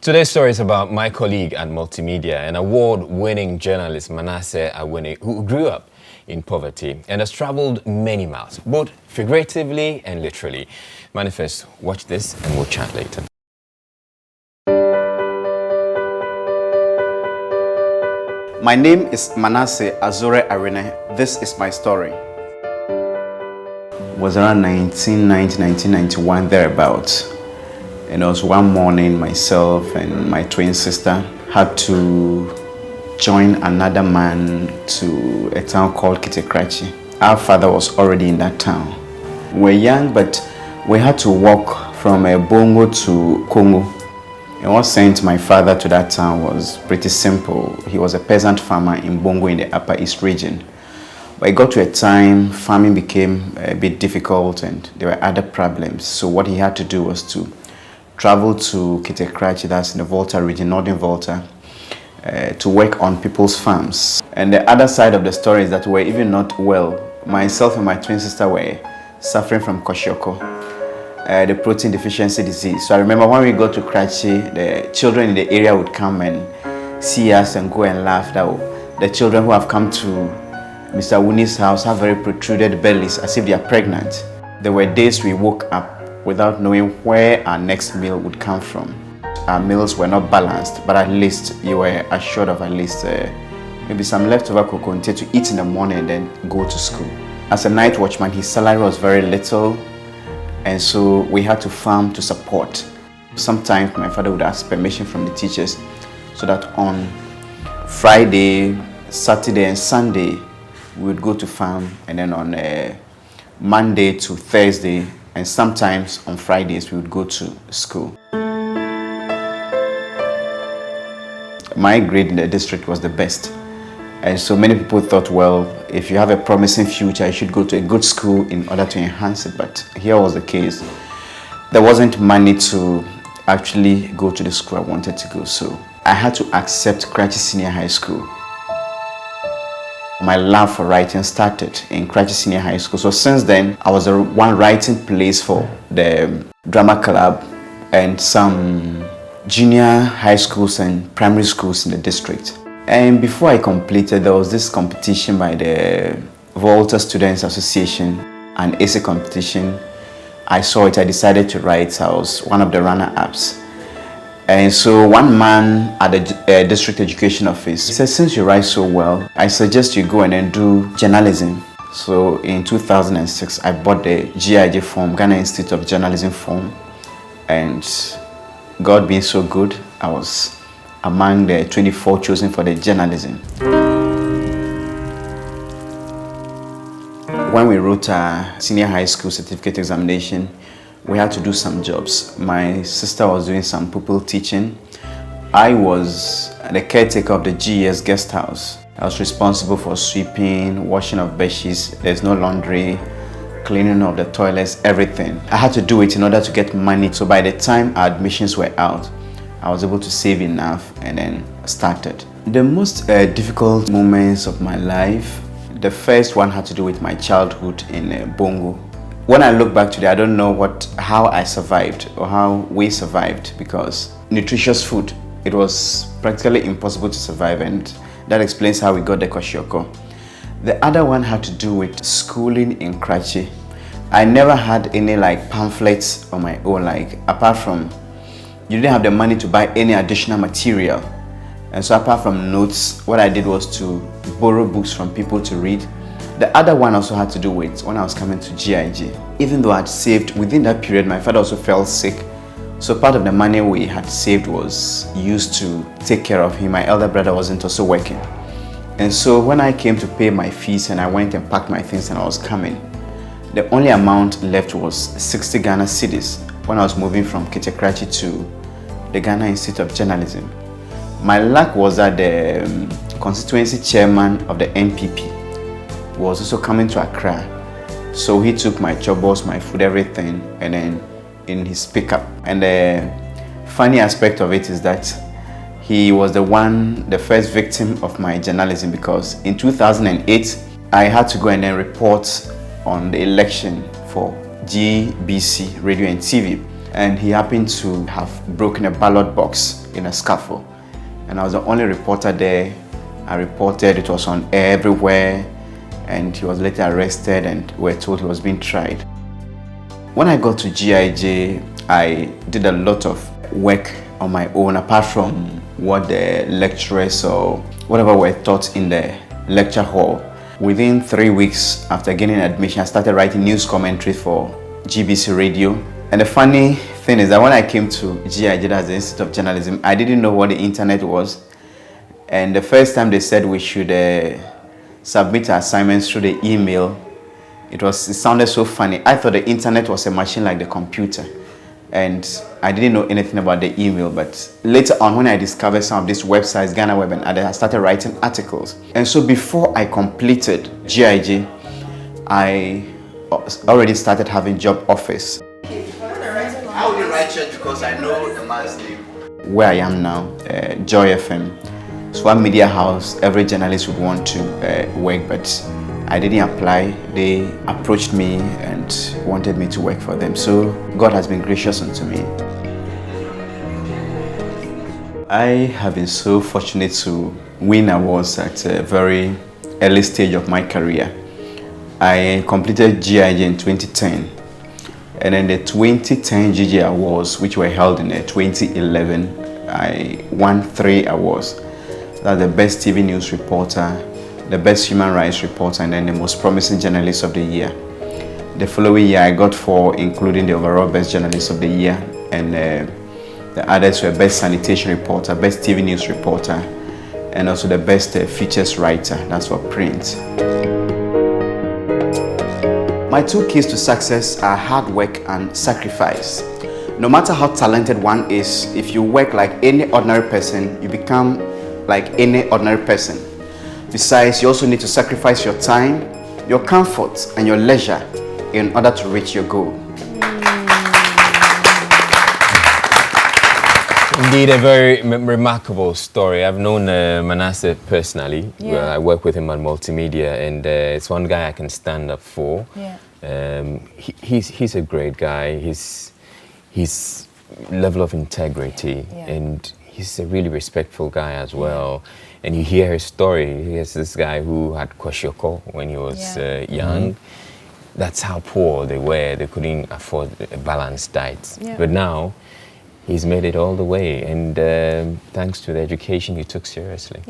Today's story is about my colleague at Multimedia, an award-winning journalist, Mannaseh, who grew up in poverty and has traveled many miles, both figuratively and literally. Manifest, watch this and we'll chat later. My name is Mannaseh Azure. This is my story. It was around 1990, 1991, thereabouts. And it was one morning, myself and my twin sister had to join another man to a town called Kitekrachi. Our father was already in that town. We were young, but we had to walk from Bongo to Congo. And what sent my father to that town was pretty simple. He was a peasant farmer in Bongo in the Upper East region. But it got to a time, farming became a bit difficult and there were other problems. So what he had to do was to travel to Kitekrachi, that's in the Volta region, Northern Volta, to work on people's farms. And the other side of the story is that we were even not well. Myself and my twin sister were suffering from kwashiorkor, the protein deficiency disease. So I remember when we got to Krachi, the children in the area would come and see us and go and laugh that the children who have come to Mr. Wuni's house have very protruded bellies as if they are pregnant. There were days we woke up without knowing where our next meal would come from. Our meals were not balanced, but at least you were assured of at least maybe some leftover kokonte to eat in the morning and then go to school. As a night watchman, his salary was very little, and so we had to farm to support. Sometimes my father would ask permission from the teachers so that on Friday, Saturday and Sunday we would go to farm, and then on Monday to Thursday and sometimes on Fridays we would go to school. My grade in the district was the best, and so many people thought, well, if you have a promising future, you should go to a good school in order to enhance it. But here was the case. There wasn't money to actually go to the school I wanted to go, so I had to accept Krachi Senior High School. My love for writing started in Krachi Senior High School. So since then, I was the one writing plays for the drama club and some junior high schools and primary schools in the district. And before I completed, there was this competition by the Volta Students Association, an essay competition. I saw it, I decided to write. I was one of the runner-ups. And so one man at the district education office, he said, since you write so well, I suggest you go and then do journalism. So in 2006, I bought the GIJ form, Ghana Institute of Journalism form. And God being so good, I was among the 24 chosen for the journalism. When we wrote our senior high school certificate examination, we had to do some jobs. My sister was doing some pupil teaching. I was the caretaker of the GES guest house. I was responsible for sweeping, washing of bedsheets, there's no laundry, cleaning of the toilets, everything. I had to do it in order to get money. So by the time our admissions were out, I was able to save enough and then started. The most difficult moments of my life, the first one had to do with my childhood in Bongo. When I look back today, I don't know how I survived or how we survived, because nutritious food, it was practically impossible to survive, and that explains how we got the kwashiorkor. The other one had to do with schooling in Krachi. I never had any pamphlets on my own, apart from, you didn't have the money to buy any additional material. And so apart from notes, what I did was to borrow books from people to read. The other one also had to do with when I was coming to GIG. Even though I had saved, within that period, my father also fell sick. So part of the money we had saved was used to take care of him. My elder brother wasn't also working. And so when I came to pay my fees and I went and packed my things and I was coming, the only amount left was 60 Ghana cedis when I was moving from Kitekrachi to the Ghana Institute of Journalism. My luck was that the constituency chairman of the NPP was also coming to Accra. So he took my chobos, my food, everything, and then in his pickup. And the funny aspect of it is that he was the first victim of my journalism, because in 2008, I had to go and then report on the election for GBC Radio and TV. and he happened to have broken a ballot box in a scuffle. And I was the only reporter there. I reported, it was on air everywhere, and he was later arrested and we were told he was being tried. When I got to GIJ, I did a lot of work on my own, apart from what the lecturers or whatever were taught in the lecture hall. Within 3 weeks after gaining admission, I started writing news commentary for GBC Radio. And the funny thing is that when I came to GIJ as the Institute of Journalism, I didn't know what the internet was. And the first time they said we should submit our assignments through the email, it sounded so funny. I thought the internet was a machine like the computer. And I didn't know anything about the email, but later on when I discovered some of these websites, Ghana Web and others, I started writing articles. And so before I completed GIJ, I already started having job offers. I only write church because I know the man's name. Where I am now, Joy FM, it's one media house every journalist would want to work, but I didn't apply. They approached me and wanted me to work for them. So God has been gracious unto me. I have been so fortunate to win awards at a very early stage of my career. I completed GIJ in 2010. And then the 2010 GJ Awards, which were held in 2011, I won 3 awards. That's the Best TV News Reporter, the Best Human Rights Reporter, and then the Most Promising Journalist of the Year. The following year, I got 4, including the overall Best Journalist of the Year, and the others were Best Sanitation Reporter, Best TV News Reporter, and also the Best Features Writer. That's for print. My 2 keys to success are hard work and sacrifice. No matter how talented one is, if you work like any ordinary person, you become like any ordinary person. Besides, you also need to sacrifice your time, your comfort, and your leisure in order to reach your goal. Indeed, a very remarkable story. I've known Mannaseh personally. I work with him on multimedia, and it's one guy I can stand up for. He's a great guy. His level of integrity, and he's a really respectful guy as well. And you hear his story. Here's this guy who had kwashiorkor when he was young. That's how poor they were. They couldn't afford a balanced diet. But now, he's made it all the way, and thanks to the education he took seriously.